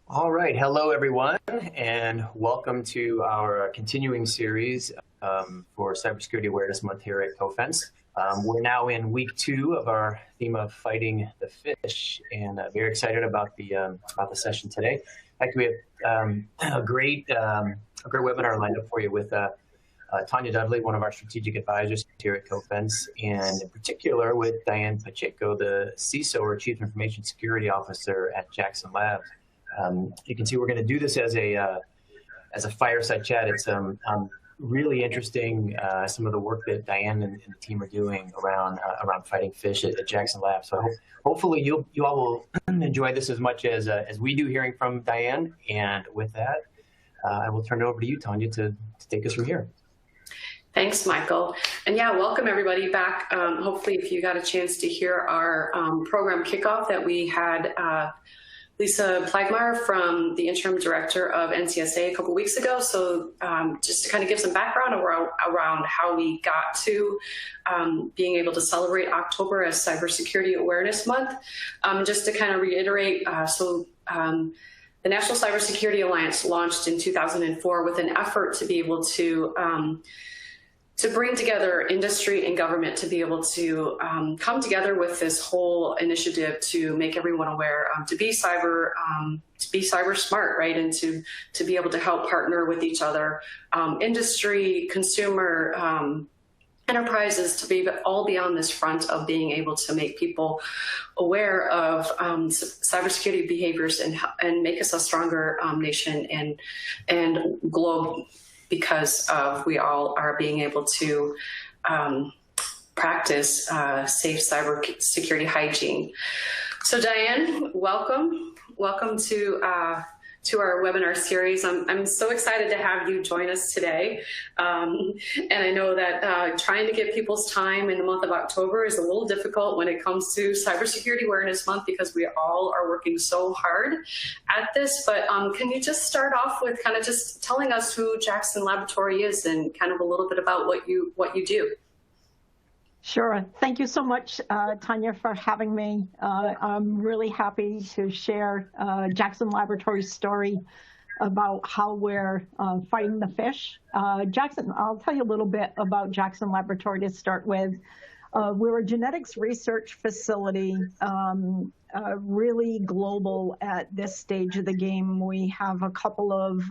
All right. Hello, everyone, and welcome to our continuing series for Cybersecurity Awareness Month here at CoFence. We're now in week 2 of our theme of fighting the fish, and very excited about the session today. In fact, we have a great webinar lined up for you with Tanya Dudley, one of our strategic advisors here at CoFence, and in particular with Diane Pacheco, the CISO, or Chief Information Security Officer at Jackson Labs. You can see we're going to do this as a fireside chat. It's really interesting, some of the work that Diane and the team are doing around fighting fish at Jackson Labs. So hopefully you all will enjoy this as much as we do hearing from Diane. And with that, I will turn it over to you, Tanya, to take us from here. Thanks, Michael. And yeah, welcome everybody back. Hopefully if you got a chance to hear our program kickoff that we had Lisa Plagmeyer from the interim director of NCSA a couple weeks ago. So just to kind of give some background around how we got to being able to celebrate October as Cybersecurity Awareness Month. Just to kind of reiterate, the National Cybersecurity Alliance launched in 2004 with an effort to be able to bring together industry and government to be able to come together with this whole initiative to make everyone aware, to be cyber smart, right? And to be able to help partner with each other, industry, consumer, enterprises, to be all be on this front of being able to make people aware of cybersecurity behaviors and make us a stronger nation and globe, because of we all are being able to practice safe cybersecurity hygiene. So Diane, welcome to our webinar series. I'm so excited to have you join us today. And I know that trying to get people's time in the month of October is a little difficult when it comes to Cybersecurity Awareness Month, because we all are working so hard at this. But can you just start off with kind of just telling us who Jackson Laboratory is and kind of a little bit about what you do? Sure. Thank you so much, Tanya, for having me. I'm really happy to share Jackson Laboratory's story about how we're fighting the fish. Jackson, I'll tell you a little bit about Jackson Laboratory to start with. We're a genetics research facility, really global at this stage of the game. We have a couple of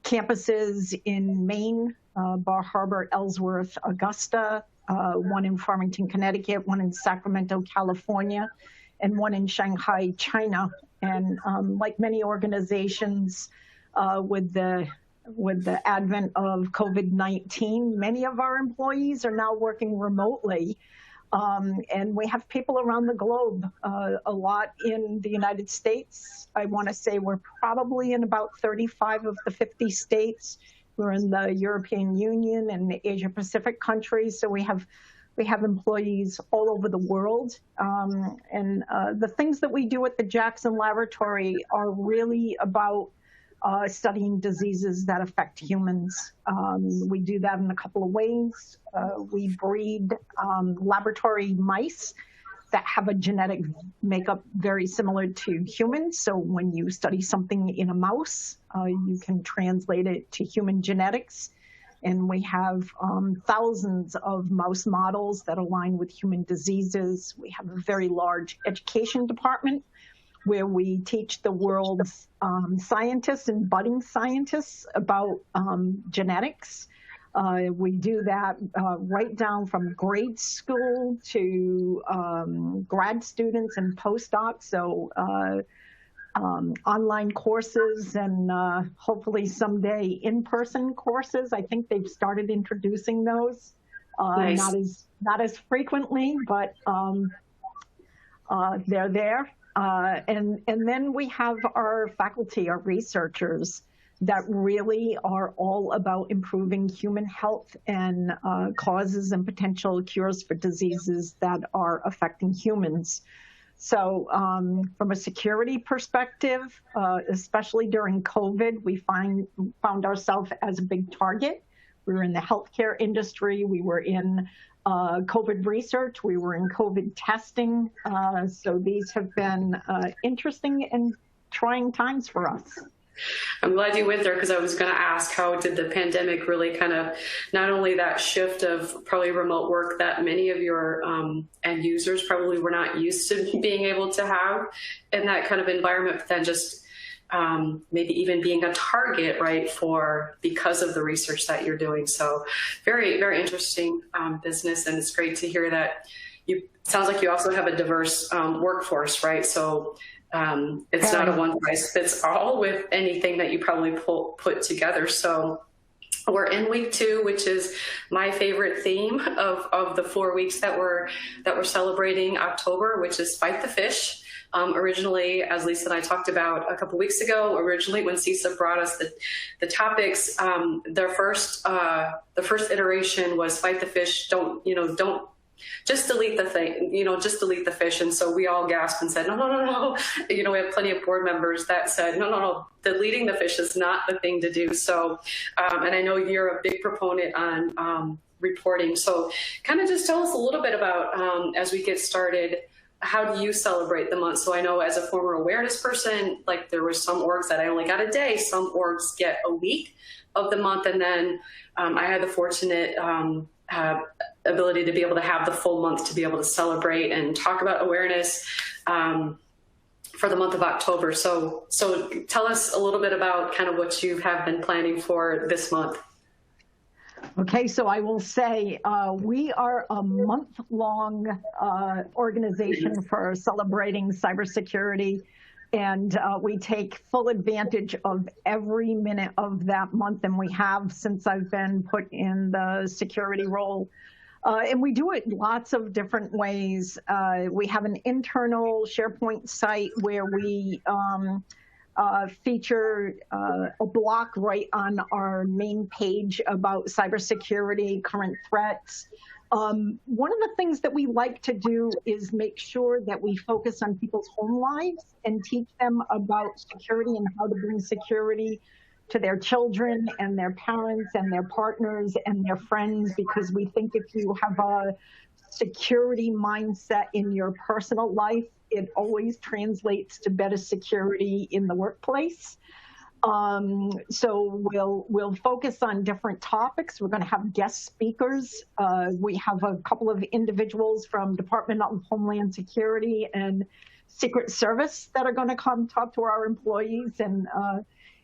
campuses in Maine, Bar Harbor, Ellsworth, Augusta, one in Farmington, Connecticut, one in Sacramento, California, and one in Shanghai, China. And like many organizations, with the advent of COVID-19, many of our employees are now working remotely. And we have people around the globe, a lot in the United States. I want to say we're probably in about 35 of the 50 states. We're in the European Union and the Asia Pacific countries, so we have employees all over the world. And the things that we do at the Jackson Laboratory are really about studying diseases that affect humans. We do that in a couple of ways. We breed laboratory mice that have a genetic makeup very similar to humans. So when you study something in a mouse, you can translate it to human genetics. And we have thousands of mouse models that align with human diseases. We have a very large education department where we teach the world's scientists and budding scientists about genetics. We do that right down from grade school to grad students and postdocs, so online courses and hopefully someday in-person courses. I think they've started introducing those, nice. not as frequently, but they're there. And then we have our faculty, our researchers, that really are all about improving human health and causes and potential cures for diseases that are affecting humans. So from a security perspective, especially during COVID, we found ourselves as a big target. We were in the healthcare industry. We were in COVID research. We were in COVID testing. So these have been interesting and trying times for us. I'm glad you went there, because I was going to ask, how did the pandemic really kind of, not only that shift of probably remote work that many of your end users probably were not used to being able to have in that kind of environment, but then just maybe even being a target, right, because of the research that you're doing. So very, very interesting business. And it's great to hear that sounds like you also have a diverse workforce, right? So it's not a one size fits all with anything that you probably put together. So we're in week 2, which is my favorite theme of the 4 weeks that we're celebrating October, which is Fight the Phish. Originally, as Lisa and I talked about a couple weeks ago, originally when CISA brought us the topics, the first iteration was Fight the Phish. Don't just delete the thing, just delete the Phish. And so we all gasped and said, no. We have plenty of board members that said, no, deleting the Phish is not the thing to do. So, and I know you're a big proponent on reporting. So kind of just tell us a little bit about, as we get started, how do you celebrate the month? So I know as a former awareness person, like there were some orgs that I only got a day, some orgs get a week of the month. And then I had the fortunate ability to be able to have the full month to be able to celebrate and talk about awareness for the month of October. So tell us a little bit about kind of what you have been planning for this month. Okay, so I will say we are a month-long organization for celebrating cybersecurity, and we take full advantage of every minute of that month, and we have since I've been put in the security role. And we do it lots of different ways. We have an internal SharePoint site where we feature a block right on our main page about cybersecurity, current threats. One of the things that we like to do is make sure that we focus on people's home lives and teach them about security and how to bring security to their children and their parents and their partners and their friends, because we think if you have a security mindset in your personal life, it always translates to better security in the workplace. So we'll focus on different topics. We're going to have guest speakers. We have a couple of individuals from Department of Homeland Security and Secret Service that are going to come talk to our employees. And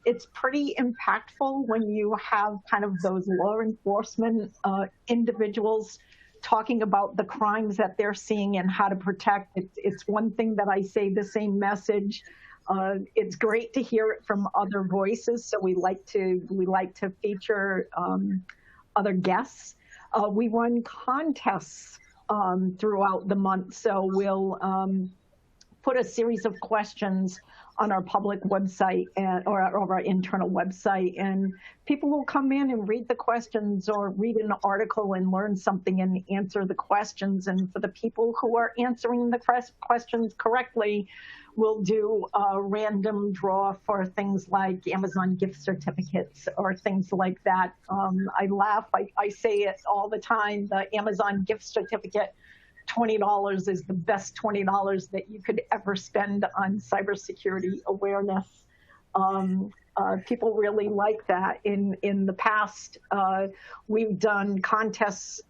it's pretty impactful when you have kind of those law enforcement individuals talking about the crimes that they're seeing and how to protect. It's one thing that I say the same message. It's great to hear it from other voices, so we like to feature other guests. We run contests throughout the month, so we'll put a series of questions on our public website or our internal website, and people will come in and read the questions or read an article and learn something and answer the questions. And for the people who are answering the questions correctly, we'll do a random draw for things like Amazon gift certificates or things like that. I laugh, I say it all the time, the Amazon gift certificate, $20 is the best $20 that you could ever spend on cybersecurity awareness. People really like that. In the past, we've done contests,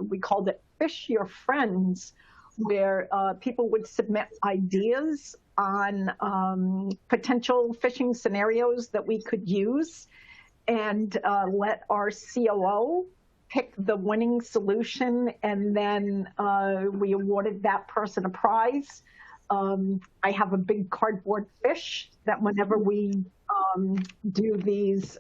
we called it Phish Your Friends, where people would submit ideas on potential phishing scenarios that we could use, and let our COO pick the winning solution, and then we awarded that person a prize. I have a big cardboard fish that whenever we do these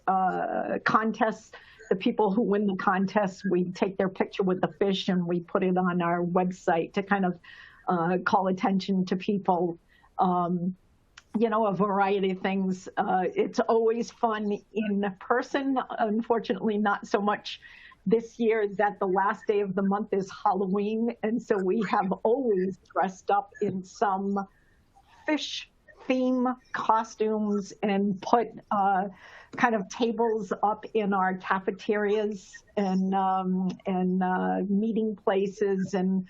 contests, the people who win the contest, we take their picture with the fish and we put it on our website to kind of call attention to people. A variety of things. It's always fun in person. Unfortunately, not so much this year that the last day of the month is Halloween, and so we have always dressed up in some Phish theme costumes and put kind of tables up in our cafeterias and meeting places, and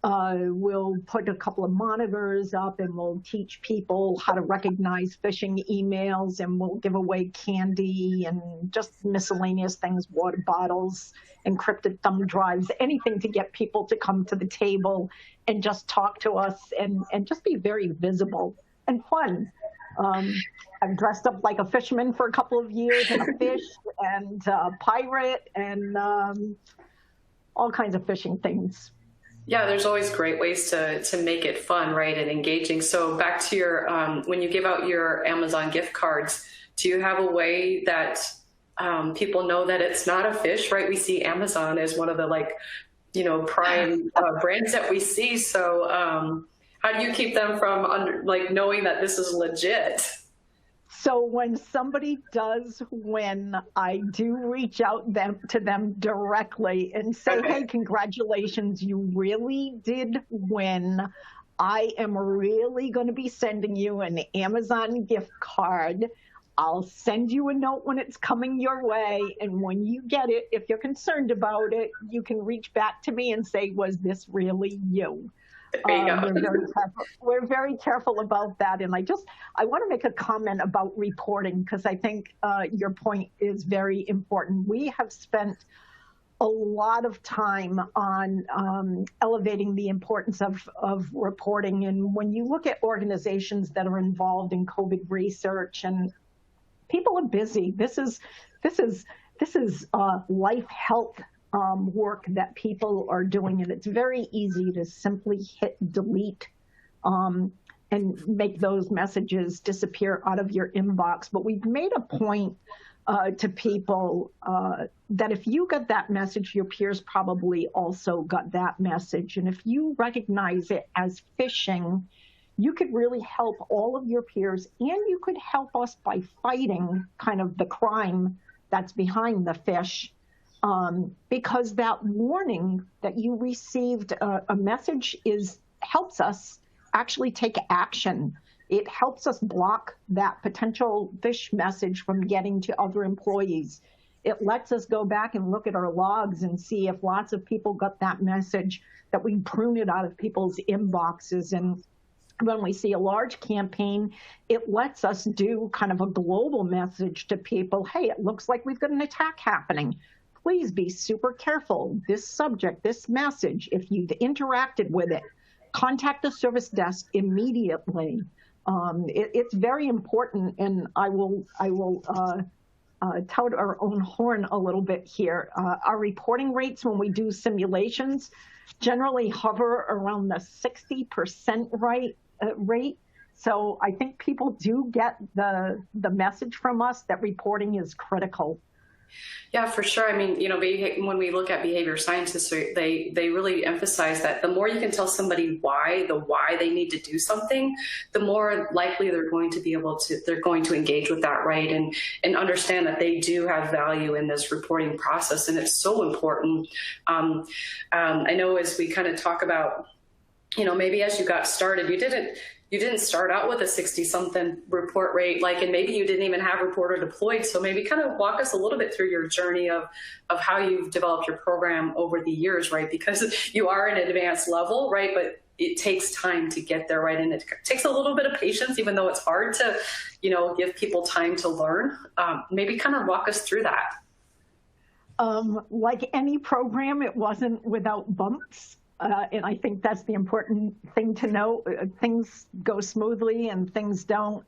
We'll put a couple of monitors up and we'll teach people how to recognize phishing emails, and we'll give away candy and just miscellaneous things, water bottles, encrypted thumb drives, anything to get people to come to the table and just talk to us and just be very visible and fun. I've dressed up like a fisherman for a couple of years, and a fish and a pirate and all kinds of fishing things. Yeah, there's always great ways to make it fun, right, and engaging. So back to your, when you give out your Amazon gift cards, do you have a way that people know that it's not a fish, right? We see Amazon as one of the prime brands that we see. So how do you keep them from knowing that this is legit? So when somebody does win, I do reach out to them directly and say, hey, congratulations, you really did win. I am really going to be sending you an Amazon gift card. I'll send you a note when it's coming your way. And when you get it, if you're concerned about it, you can reach back to me and say, was this really you? We're very careful about that. And I want to make a comment about reporting, because I think your point is very important. We have spent a lot of time on elevating the importance of reporting. And when you look at organizations that are involved in COVID research, and people are busy, this is life health work that people are doing, and it's very easy to simply hit delete and make those messages disappear out of your inbox. But we've made a point to people that if you got that message, your peers probably also got that message. And if you recognize it as phishing, you could really help all of your peers, and you could help us by fighting kind of the crime that's behind the phish. Because that warning that you received a message helps us actually take action. It helps us block that potential phish message from getting to other employees. It lets us go back and look at our logs and see if lots of people got that message, that we prune it out of people's inboxes. And when we see a large campaign, it lets us do kind of a global message to people. Hey, it looks like we've got an attack happening. Please be super careful. This subject, this message, if you've interacted with it, contact the service desk immediately. It's very important, and I will tout our own horn a little bit here. Our reporting rates when we do simulations generally hover around the 60% rate. So I think people do get the message from us that reporting is critical. Yeah, for sure. I mean, when we look at behavior scientists, they really emphasize that the more you can tell somebody why they need to do something, the more likely they're going to engage with that, right? And understand that they do have value in this reporting process. And it's so important. I know as we kind of talk about, maybe as you got started, you didn't start out with a 60-something report rate, and maybe you didn't even have reporter deployed. So maybe kind of walk us a little bit through your journey of how you've developed your program over the years, right? Because you are an advanced level, right? But it takes time to get there, right? And it takes a little bit of patience, even though it's hard to, give people time to learn. Maybe kind of walk us through that. Like any program, it wasn't without bumps. And I think that's the important thing to know. Things go smoothly and things don't.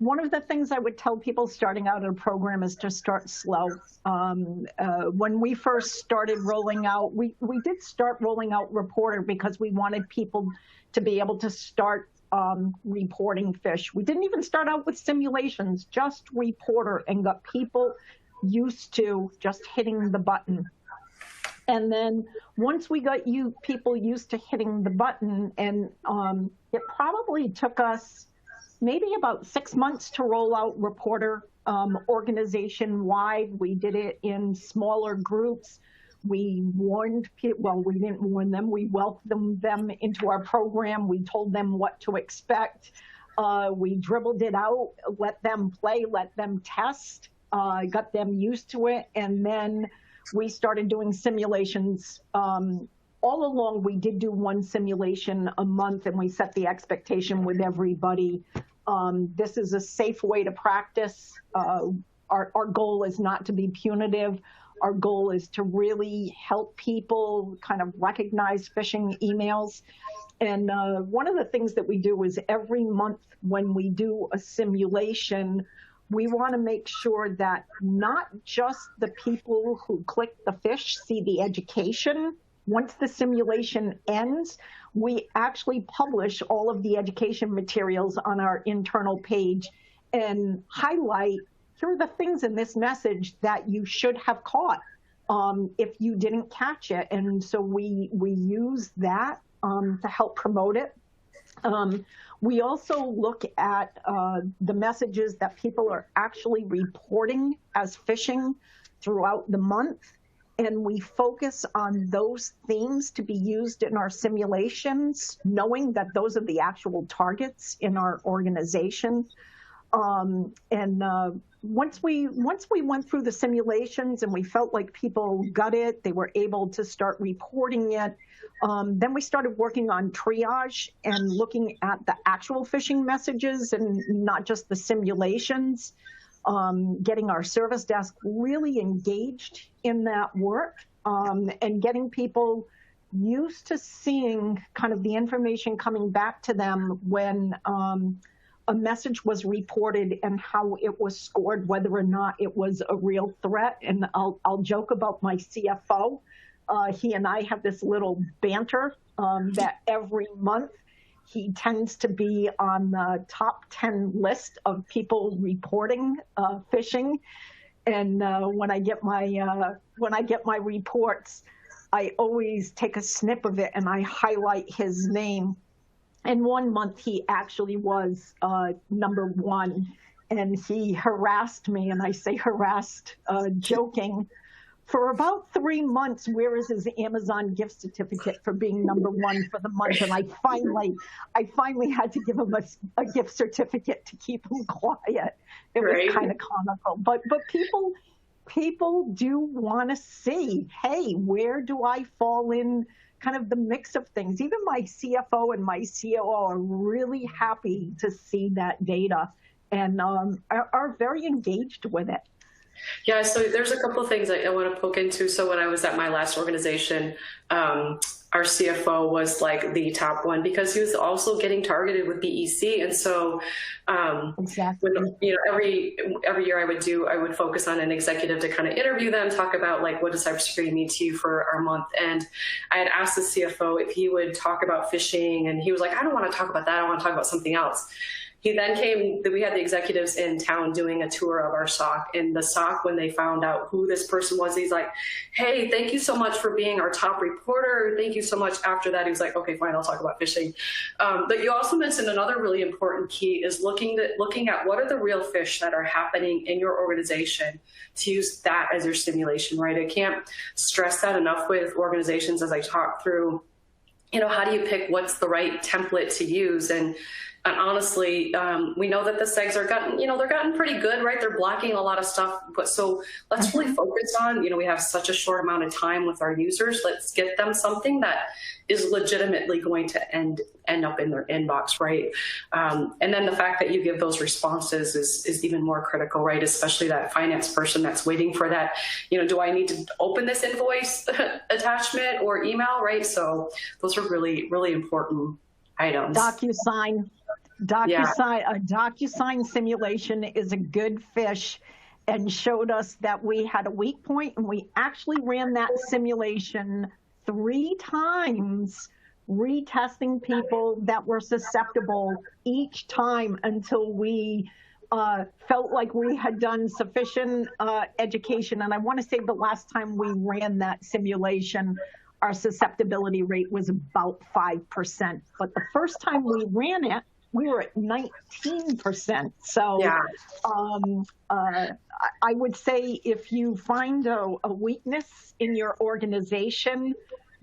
One of the things I would tell people starting out in a program is to start slow. When we first started rolling out, we did start rolling out Reporter because we wanted people to be able to start reporting phish. We didn't even start out with simulations, just Reporter, and got people used to just hitting the button. And then once we got people used to hitting the button, and it probably took us maybe about 6 months to roll out Reporter organization-wide. We did it in smaller groups. We warned people, well, we didn't warn them. We welcomed them into our program. We told them what to expect. We dribbled it out, let them play, let them test, got them used to it, and then we started doing simulations all along, we did do one simulation a month, and we set the expectation with everybody. This is a safe way to practice. Our goal is not to be punitive. Our goal is to really help people kind of recognize phishing emails. And one of the things that we do is every month when we do a simulation, we want to make sure that not just the people who click the Phish see the education. Once the simulation ends, we actually publish all of the education materials on our internal page and highlight, here are the things in this message that you should have caught if you didn't catch it. And so we use that to help promote it. We also look at the messages that people are actually reporting as phishing throughout the month, and we focus on those themes to be used in our simulations, knowing that those are the actual targets in our organization. Once we went through the simulations and we felt like people got it, they were able to start reporting it. Then we started working on triage and looking at the actual phishing messages and not just the simulations, getting our service desk really engaged in that work, and getting people used to seeing kind of the information coming back to them when a message was reported and how it was scored, whether or not it was a real threat. And I'll joke about my CFO. He and I have this little banter that every month he tends to be on the top 10 list of people reporting phishing. And when I get my reports, I always take a snip of it and I highlight his name. And one month he actually was number one, and he harassed me, and I say harassed, joking, for about 3 months. Where is his Amazon gift certificate for being number one for the month? And I finally had to give him a gift certificate to keep him quiet. It was kind of comical, but people do want to see, hey, where do I fall in kind of the mix of things? Even my CFO and my COO are really happy to see that data and are very engaged with it. Yeah, so there's a couple of things I want to poke into. So when I was at my last organization, our CFO was like the top one because he was also getting targeted with BEC. And so exactly. Every year I would focus on an executive to kind of interview them, talk about like, what does cybersecurity mean to you for our month? And I had asked the CFO if he would talk about phishing, and he was like, I don't want to talk about that. I want to talk about something else. He then we had the executives in town doing a tour of our SOC, and the SOC, when they found out who this person was, he's like, hey, thank you so much for being our top reporter. Thank you so much. After that, he was like, okay, fine, I'll talk about phishing. But you also mentioned another really important key is looking at what are the real fish that are happening in your organization, to use that as your simulation, right? I can't stress that enough with organizations as I talk through, how do you pick what's the right template to use? And honestly, we know that the segs are they're gotten pretty good, right? They're blocking a lot of stuff. But so let's really focus on, we have such a short amount of time with our users. Let's get them something that is legitimately going to end up in their inbox, right? And then the fact that you give those responses is even more critical, right? Especially that finance person that's waiting for that, do I need to open this invoice attachment or email, right? So those are really, really important items. DocuSign. A DocuSign simulation is a good fish, and showed us that we had a weak point, and we actually ran that simulation 3 times, retesting people that were susceptible each time until we felt like we had done sufficient education. And I want to say the last time we ran that simulation, our susceptibility rate was about 5%. But the first time we ran it, we were at 19%. So yeah. I would say if you find a weakness in your organization,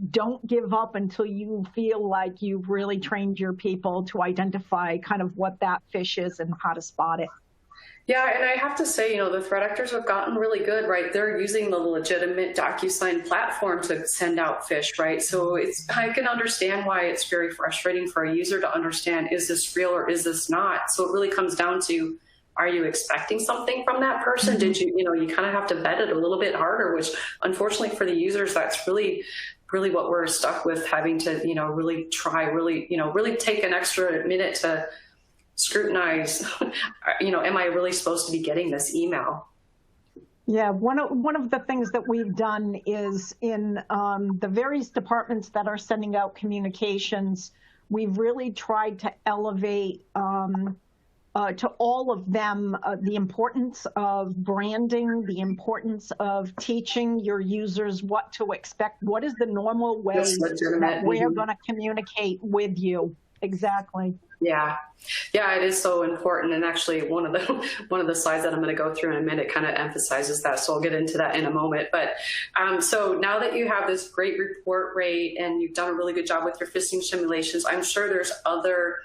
don't give up until you feel like you've really trained your people to identify kind of what that fish is and how to spot it. Yeah, and I have to say, the threat actors have gotten really good, right? They're using the legitimate DocuSign platform to send out phish, right? So I can understand why it's very frustrating for a user to understand, is this real or is this not? So it really comes down to, are you expecting something from that person? Did you, you kind of have to vet it a little bit harder, which unfortunately for the users, that's really what we're stuck with, having to, really take an extra minute to scrutinize, am I really supposed to be getting this email? Yeah, one of the things that we've done is in the various departments that are sending out communications, we've really tried to elevate to all of them the importance of branding, the importance of teaching your users what to expect, what is the normal way that we're going to communicate with you. Exactly. Yeah, it is so important. And actually, one of the slides that I'm going to go through in a minute kind of emphasizes that. So I'll get into that in a moment. But so now that you have this great report rate and you've done a really good job with your phishing simulations, I'm sure there's other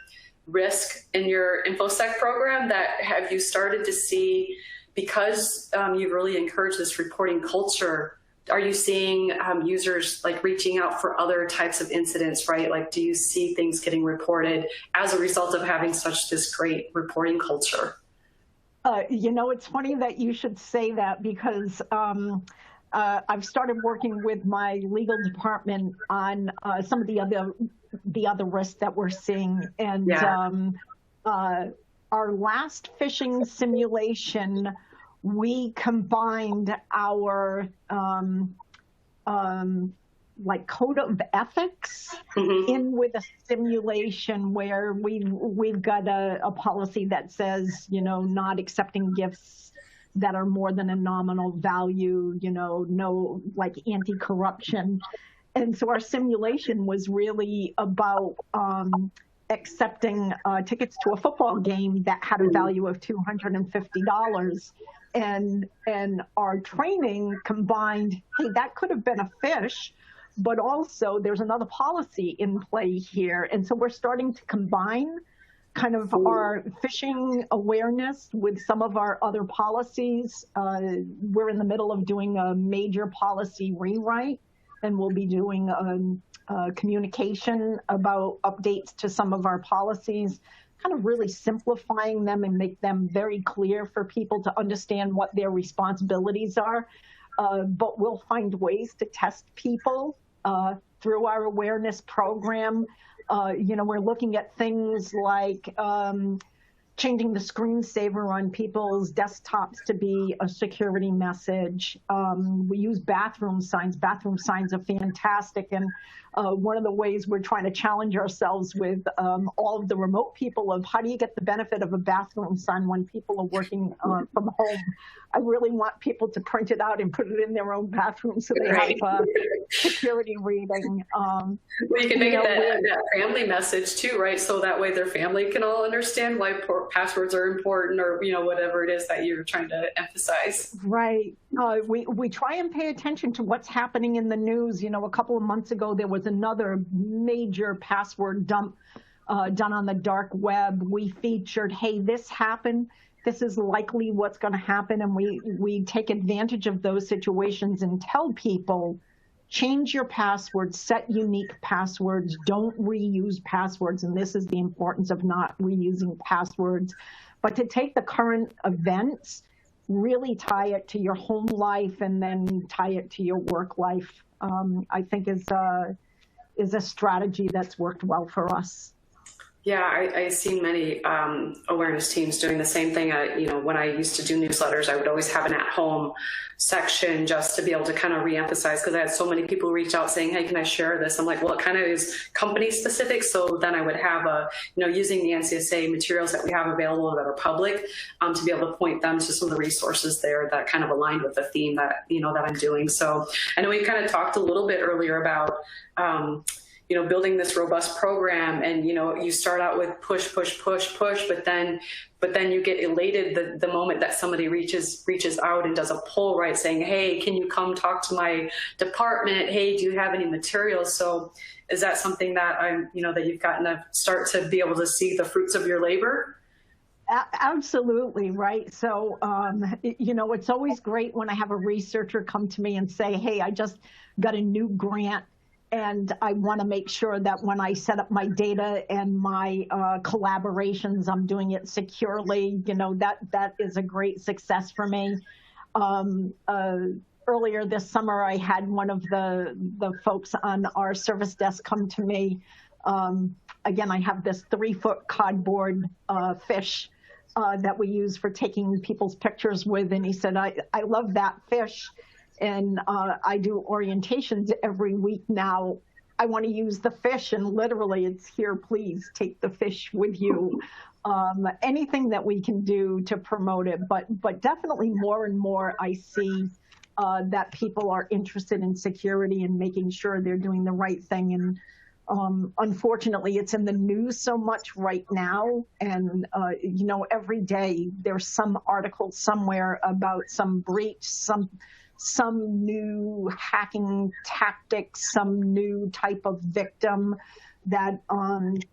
risk in your InfoSec program that have you started to see, because you've really encouraged this reporting culture. Are you seeing users like reaching out for other types of incidents, right? Like, do you see things getting reported as a result of having this great reporting culture? It's funny that you should say that, because I've started working with my legal department on some of the other risks that we're seeing. And our last phishing simulation, we combined our like code of ethics in with a simulation where we've got a policy that says, not accepting gifts that are more than a nominal value, no, like anti-corruption. And so our simulation was really about accepting tickets to a football game that had a value of $250. And our training combined, hey, that could have been a phish, but also there's another policy in play here. And so we're starting to combine kind of our phishing awareness with some of our other policies. We're in the middle of doing a major policy rewrite, and we'll be doing communication about updates to some of our policies, kind of really simplifying them and make them very clear for people to understand what their responsibilities are. But we'll find ways to test people through our awareness program. We're looking at things like changing the screensaver on people's desktops to be a security message. We use bathroom signs. Bathroom signs are fantastic. And one of the ways we're trying to challenge ourselves with all of the remote people of how do you get the benefit of a bathroom sign when people are working from home. I really want people to print it out and put it in their own bathroom so they have security reading. Well, you can make it that family message too, right? So that way their family can all understand why passwords are important, or whatever it is that you're trying to emphasize. Right. We try and pay attention to what's happening in the news. A couple of months ago there was another major password dump done on the dark web. We featured, hey, this happened. This is likely what's going to happen. And we take advantage of those situations and tell people, change your passwords, set unique passwords, don't reuse passwords. And this is the importance of not reusing passwords. But to take the current events, really tie it to your home life and then tie it to your work life, I think is a strategy that's worked well for us. Yeah, I see many awareness teams doing the same thing. When I used to do newsletters, I would always have an at-home section just to be able to kind of reemphasize, because I had so many people reach out saying, hey, can I share this? I'm like, well, it kind of is company specific. So then I would have using the NCSA materials that we have available that are public, to be able to point them to some of the resources there that kind of aligned with the theme that, that I'm doing. So I know we kind of talked a little bit earlier about, building this robust program, and you start out with push, but then you get elated the moment that somebody reaches out and does a pull, right, saying, hey, can you come talk to my department? Hey, do you have any materials? So is that something that that you've gotten to start to be able to see the fruits of your labor? Absolutely, right. So, it's always great when I have a researcher come to me and say, hey, I just got a new grant and I want to make sure that when I set up my data and my collaborations, I'm doing it securely. That is a great success for me. Earlier this summer, I had one of the folks on our service desk come to me. Again, I have this 3-foot cardboard fish that we use for taking people's pictures with. And he said, I love that fish. And I do orientations every week now. I want to use the fish, and literally it's here, please take the fish with you. Anything that we can do to promote it, but definitely more and more I see that people are interested in security and making sure they're doing the right thing. And unfortunately, it's in the news so much right now. And, every day there's some article somewhere about some breach, some new hacking tactics, some new type of victim that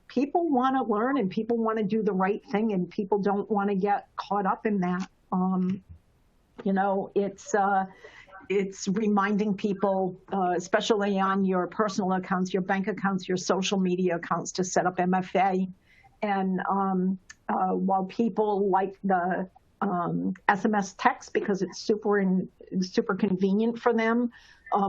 people want to learn and people want to do the right thing, and people don't want to get caught up in that. It's reminding people, especially on your personal accounts, your bank accounts, your social media accounts, to set up MFA. And while people like the SMS text because it's super convenient for them,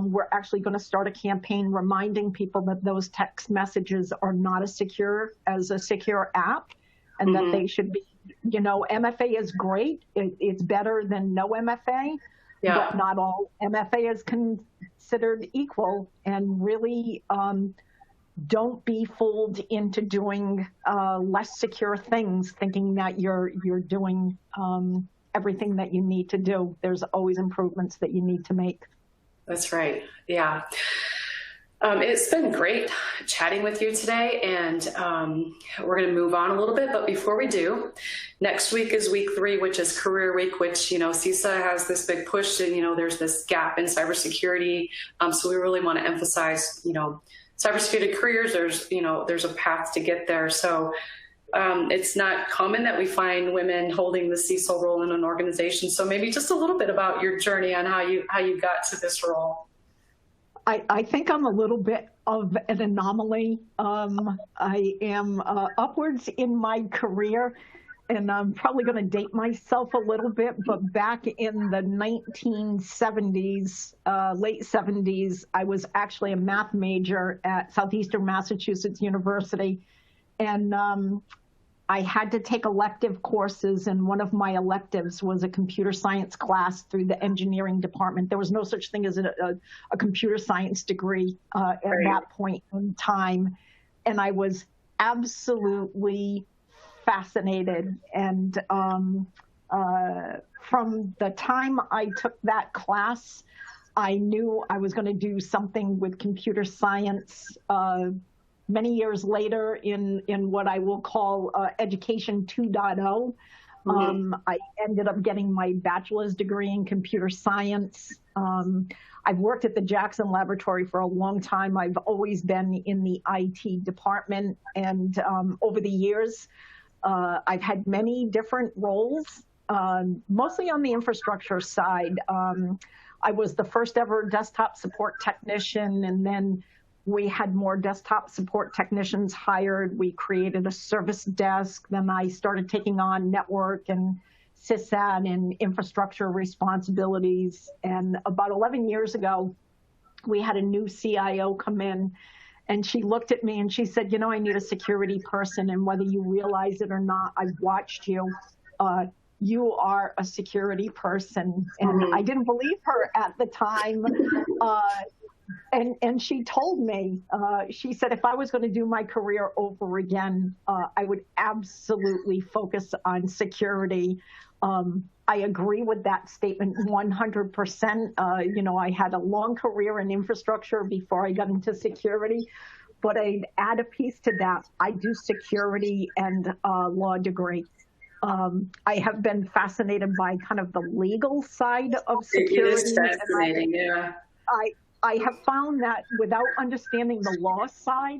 we're actually going to start a campaign reminding people that those text messages are not as secure as a secure app, and that they should be, MFA is great. It's better than no MFA. Yeah. But not all MFA is considered equal, and really don't be fooled into doing less secure things, thinking that you're doing everything that you need to do. There's always improvements that you need to make. That's right. Yeah. It's been great chatting with you today, and we're going to move on a little bit. But before we do, next week is week 3, which is Career Week, which, CISA has this big push, and, there's this gap in cybersecurity. So we really want to emphasize, cybersecurity careers. There's a path to get there. So it's not common that we find women holding the CISO role in an organization. So maybe just a little bit about your journey on how you got to this role. I think I'm a little bit of an anomaly. I am upwards in my career, and I'm probably going to date myself a little bit, but back in the 1970s, late 70s, I was actually a math major at Southeastern Massachusetts University, and I had to take elective courses, and one of my electives was a computer science class through the engineering department. There was no such thing as a computer science degree at that point in time. And I was absolutely fascinated. And from the time I took that class, I knew I was going to do something with computer science. Many years later, in what I will call Education 2.0, I ended up getting my bachelor's degree in computer science. I've worked at the Jackson Laboratory for a long time. I've always been in the IT department, and over the years, I've had many different roles, mostly on the infrastructure side. I was the first ever desktop support technician, and then we had more desktop support technicians hired. We created a service desk. Then I started taking on network and sysad and infrastructure responsibilities. And about 11 years ago, we had a new CIO come in, and she looked at me and she said, I need a security person. And whether you realize it or not, I've watched you. You are a security person. And I didn't believe her at the time. And she told me, she said, if I was going to do my career over again, I would absolutely focus on security. I agree with that statement 100%. I had a long career in infrastructure before I got into security, but I'd add a piece to that. I do security and law degree. I have been fascinated by kind of the legal side of security. It is fascinating, yeah. I have found that without understanding the law side,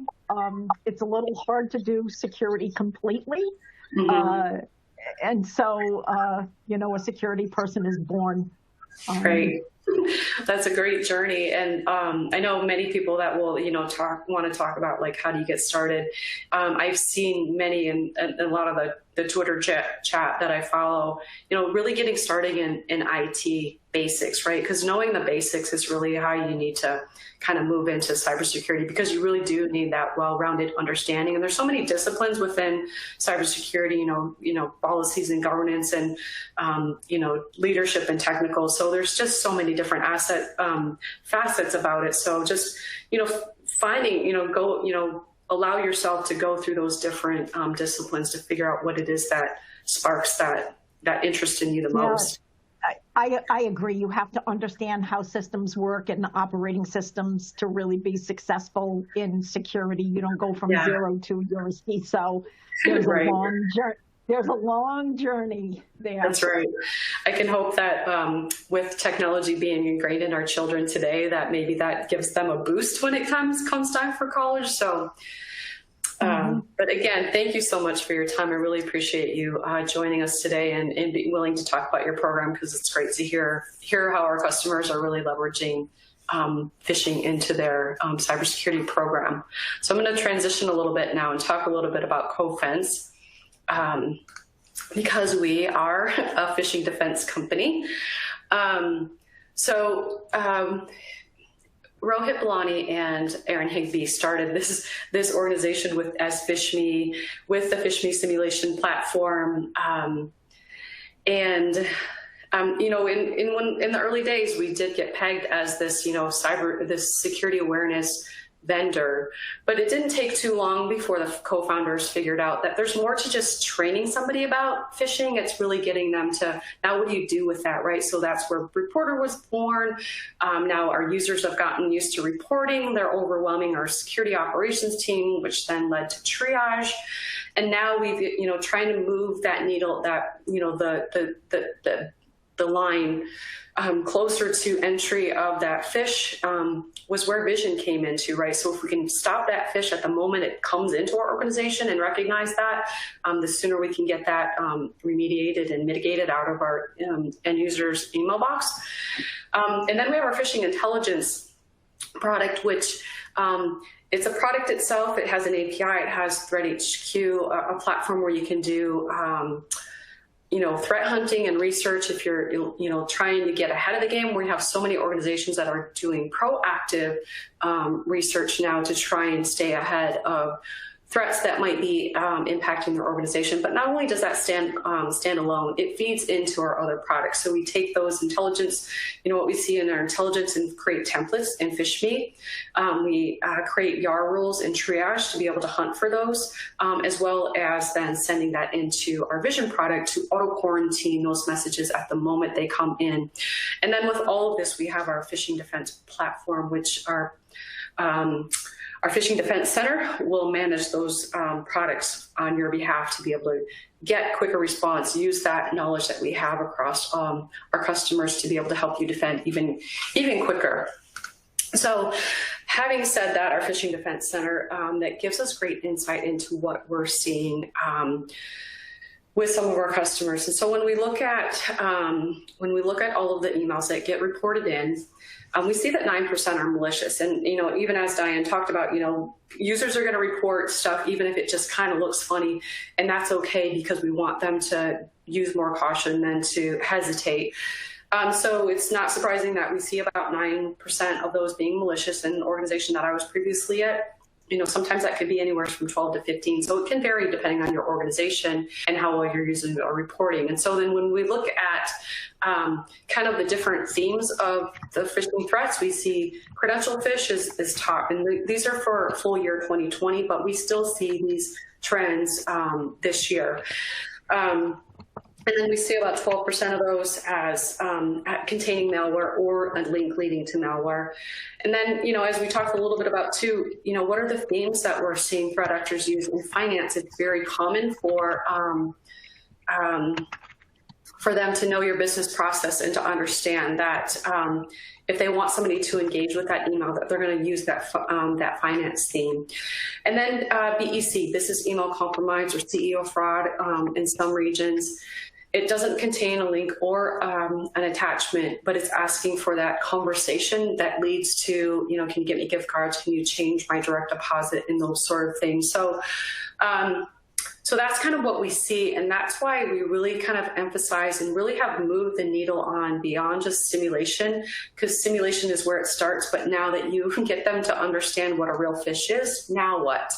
it's a little hard to do security completely. And so, a security person is born. Great. That's a great journey. And I know many people that will, want to talk about like, how do you get started? I've seen many in a lot of the Twitter chat that I follow, really getting started in IT basics, right? Because knowing the basics is really how you need to kind of move into cybersecurity, because you really do need that well-rounded understanding. And there's so many disciplines within cybersecurity, policies and governance and, leadership and technical. So there's just so many different facets about it. So just, finding, allow yourself to go through those different disciplines to figure out what it is that sparks that interest in you the most. I agree. You have to understand how systems work and the operating systems to really be successful in security. You don't go from zero to your CISO. There's right. There's a long journey there. That's right. I can hope that with technology being ingrained in our children today, that maybe that gives them a boost when it comes time for college. So, but again, thank you so much for your time. I really appreciate you joining us today and being willing to talk about your program, because it's great to hear how our customers are really leveraging phishing into their cybersecurity program. So I'm going to transition a little bit now and talk a little bit about CoFence. Because we are a phishing defense company. Rohit Balani and Aaron Higbee started this organization as PhishMe, with the PhishMe simulation platform. In the early days, we did get pegged as this, this security awareness vendor, but it didn't take too long before the co-founders figured out that there's more to just training somebody about phishing. It's really getting them to, now what do you do with that, right? So that's where Reporter was born. Now our users have gotten used to reporting. They're overwhelming our security operations team, which then led to triage. And now we've, trying to move that needle, that, the line closer to entry of that phish was where vision came into, right? So if we can stop that phish at the moment it comes into our organization and recognize that, the sooner we can get that remediated and mitigated out of our end users' email box. And then we have our phishing intelligence product, which it's a product itself. It has an API. It has ThreatHQ, a platform where you can do threat hunting and research if you're, trying to get ahead of the game. We have so many organizations that are doing proactive research now to try and stay ahead of threats that might be impacting their organization. But not only does that stand alone, it feeds into our other products. So we take those intelligence, what we see in our intelligence, and create templates in PhishMe. We create YAR rules and triage to be able to hunt for those, as well as then sending that into our vision product to auto-quarantine those messages at the moment they come in. And then with all of this, we have our phishing defense platform, which our Phishing Defense Center will manage those products on your behalf to be able to get quicker response, use that knowledge that we have across our customers to be able to help you defend even quicker. So having said that, our Phishing Defense Center, that gives us great insight into what we're seeing with some of our customers. And so when we look at all of the emails that get reported in, we see that 9% are malicious. And, even as Diane talked about, users are going to report stuff, even if it just kind of looks funny. And that's okay, because we want them to use more caution than to hesitate. So it's not surprising that we see about 9% of those being malicious in an organization that I was previously at. Sometimes that could be anywhere from 12 to 15. So it can vary depending on your organization and how well your users are reporting. And so then when we look at kind of the different themes of the phishing threats, we see Credential Fish is top. And these are for full year 2020, but we still see these trends this year. And then we see about 12% of those as containing malware or a link leading to malware. And then, as we talked a little bit about too, what are the themes that we're seeing threat actors use in finance? It's very common for for them to know your business process and to understand that if they want somebody to engage with that email, that they're going to use that that finance theme. And then BEC, business email compromise or CEO fraud in some regions. It doesn't contain a link or an attachment, but it's asking for that conversation that leads to, you know, can you get me gift cards? Can you change my direct deposit and those sort of things? So, so that's kind of what we see. And that's why we really kind of emphasize and really have moved the needle on beyond just simulation, because simulation is where it starts. But now that you can get them to understand what a real phish is, now what?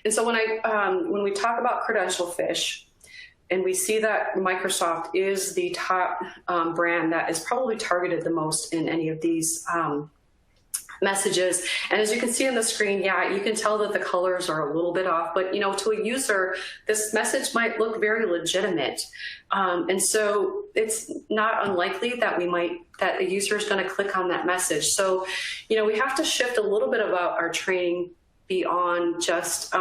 And so when we talk about Credential Fish, and we see that Microsoft is the top brand that is probably targeted the most in any of these messages. And as you can see on the screen, yeah, you can tell that the colors are a little bit off, but you know, to a user, this message might look very legitimate. And so it's not unlikely that that a user is going to click on that message. So, you know, we have to shift a little bit about our training beyond just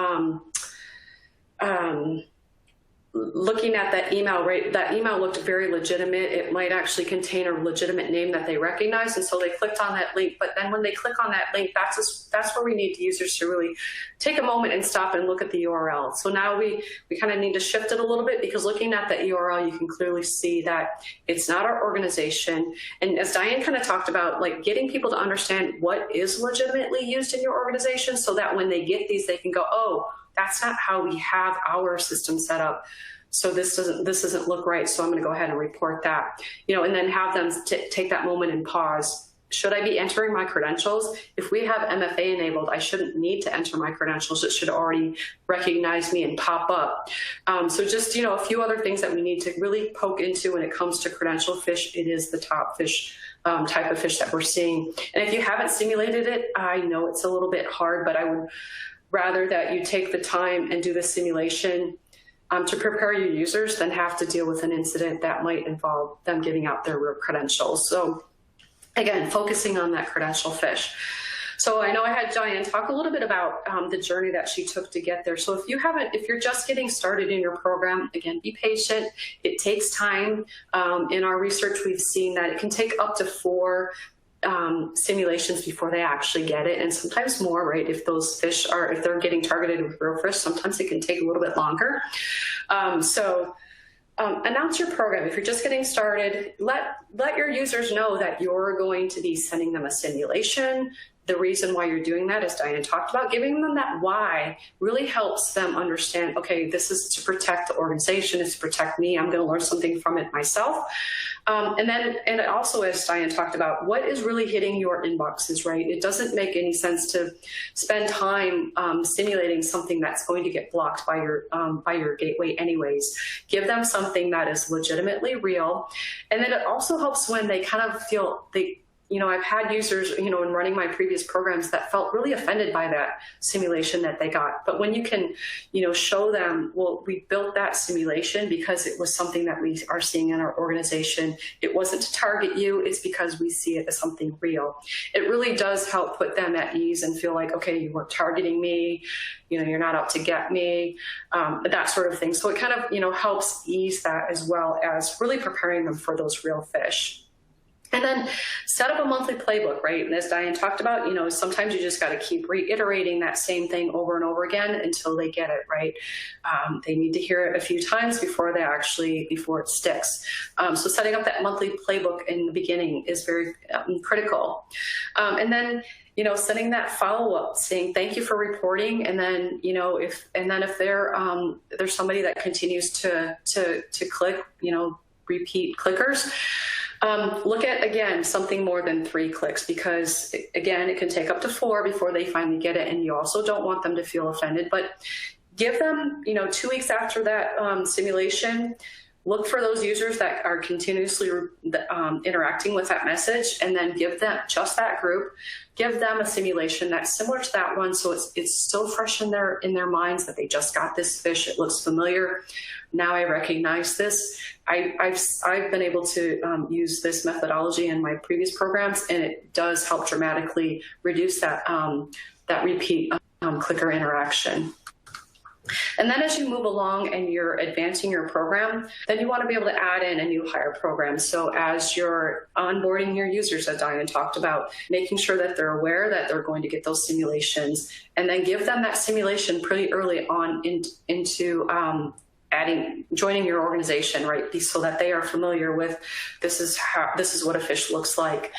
looking at that email, right? That email looked very legitimate. It might actually contain a legitimate name that they recognize. And so they clicked on that link. But then when they click on that link, that's where we need users to really take a moment and stop and look at the URL. So now we kind of need to shift it a little bit, because looking at that URL, you can clearly see that it's not our organization. And as Diane kind of talked about, like getting people to understand what is legitimately used in your organization, so that when they get these, they can go, oh, that's not how we have our system set up. So this doesn't look right. So I'm going to go ahead and report that, you know, and then have them take that moment and pause. Should I be entering my credentials? If we have MFA enabled, I shouldn't need to enter my credentials. It should already recognize me and pop up. So just, you know, a few other things that we need to really poke into when it comes to Credential Fish. It is the top fish type of fish that we're seeing. And if you haven't simulated it, I know it's a little bit hard, but I would rather that you take the time and do the simulation to prepare your users than have to deal with an incident that might involve them giving out their real credentials. So again, focusing on that Credential Fish. So I know I had Diane talk a little bit about the journey that she took to get there. So if you're just getting started in your program, again, be patient. It takes time. In our research, we've seen that it can take up to 4 simulations before they actually get it, and sometimes more, right? If those fish if they're getting targeted with real fish, sometimes it can take a little bit longer. Announce your program. If you're just getting started, let your users know that you're going to be sending them a simulation. The reason why you're doing that, as Diane talked about, giving them that why really helps them understand, okay, this is to protect the organization, it's to protect me, I'm going to learn something from it myself. And also, as Diane talked about, what is really hitting your inboxes, right? It doesn't make any sense to spend time simulating something that's going to get blocked by your gateway anyways. Give them something that is legitimately real. And then it also helps when they kind of feel you know, I've had users, you know, in running my previous programs that felt really offended by that simulation that they got. But when you can, you know, show them, well, we built that simulation because it was something that we are seeing in our organization. It wasn't to target you. It's because we see it as something real. It really does help put them at ease and feel like, okay, you weren't targeting me. You know, you're not out to get me, that sort of thing. So it kind of, you know, helps ease that, as well as really preparing them for those real fish. And then set up a monthly playbook, right? And as Diane talked about, you know, sometimes you just got to keep reiterating that same thing over and over again until they get it, right? They need to hear it a few times before it sticks. So setting up that monthly playbook in the beginning is very critical. And then, you know, sending that follow-up saying, thank you for reporting. And then, you know, if there's somebody that continues to click, you know, repeat clickers, look at, again, something more than 3 clicks, because again, it can take up to 4 before they finally get it. And you also don't want them to feel offended, but give them, you know, 2 weeks after that simulation, look for those users that are continuously interacting with that message, and then give them just that group, give them a simulation that's similar to that one. So it's still fresh in their minds that they just got this fish. It looks familiar. Now I recognize this. I've been able to use this methodology in my previous programs, and it does help dramatically reduce that repeat clicker interaction. And then as you move along and you're advancing your program, then you want to be able to add in a new hire program. So as you're onboarding your users, as Diane talked about, making sure that they're aware that they're going to get those simulations, and then give them that simulation pretty early on into joining your organization, right? So that they are familiar with this is what a Phish looks like.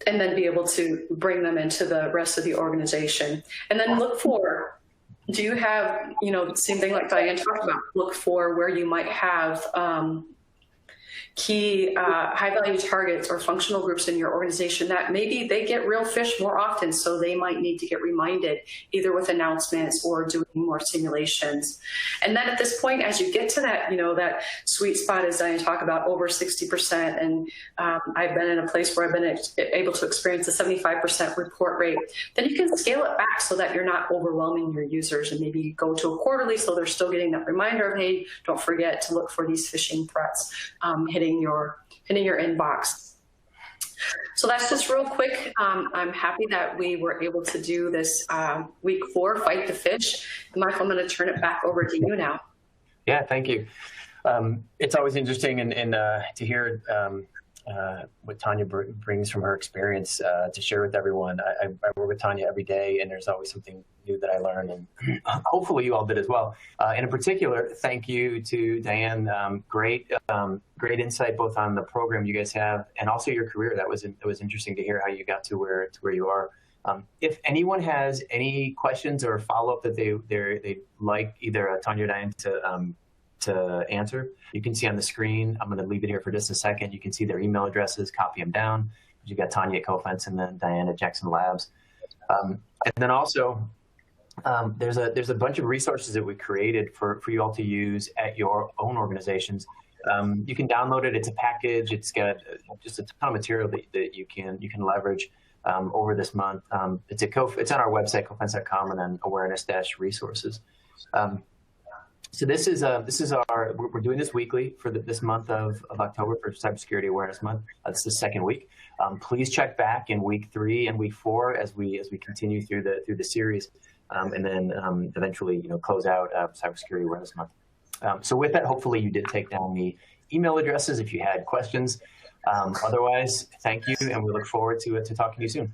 And then be able to bring them into the rest of the organization. And then look for, do you have, same thing like Diane talked about, look for where you might have key high-value targets or functional groups in your organization that maybe they get real Phish more often, so they might need to get reminded either with announcements or doing more simulations. And then at this point, as you get to that, that sweet spot, as Diane talked about, over 60%, and I've been in a place where I've been able to experience a 75% report rate, then you can scale it back so that you're not overwhelming your users, and maybe go to a quarterly so they're still getting that reminder of, hey, don't forget to look for these phishing threats hitting your inbox. So that's just real quick. I'm happy that we were able to do this week 4, Fight the Phish. Michael, I'm going to turn it back over to you now. Yeah, thank you. It's always interesting and to hear what Tanya brings from her experience to share with everyone. I work with Tanya every day, and there's always something new that I learn, and hopefully you all did as well. And in particular, thank you to Diane. Great insight both on the program you guys have and also your career. It was interesting to hear how you got to where you are. If anyone has any questions or follow-up that they'd like either Tanya or Diane to answer, you can see on the screen. I'm going to leave it here for just a second. You can see their email addresses, copy them down. You got Tanya at Cofense and then Diane at Jackson Labs. And then also, there's a bunch of resources that we created for you all to use at your own organizations. You can download it. It's a package. It's got just a ton of material that you can leverage over this month. It's on our website, cofense.com, and then awareness-resources. So this is we're doing this weekly for this month of October for Cybersecurity Awareness Month. It's the second week. Please check back in week 3 and week 4 as we continue through the series, and then eventually close out Cybersecurity Awareness Month. So with that, hopefully you did take down the email addresses if you had questions. Otherwise, thank you, and we look forward to talking to you soon.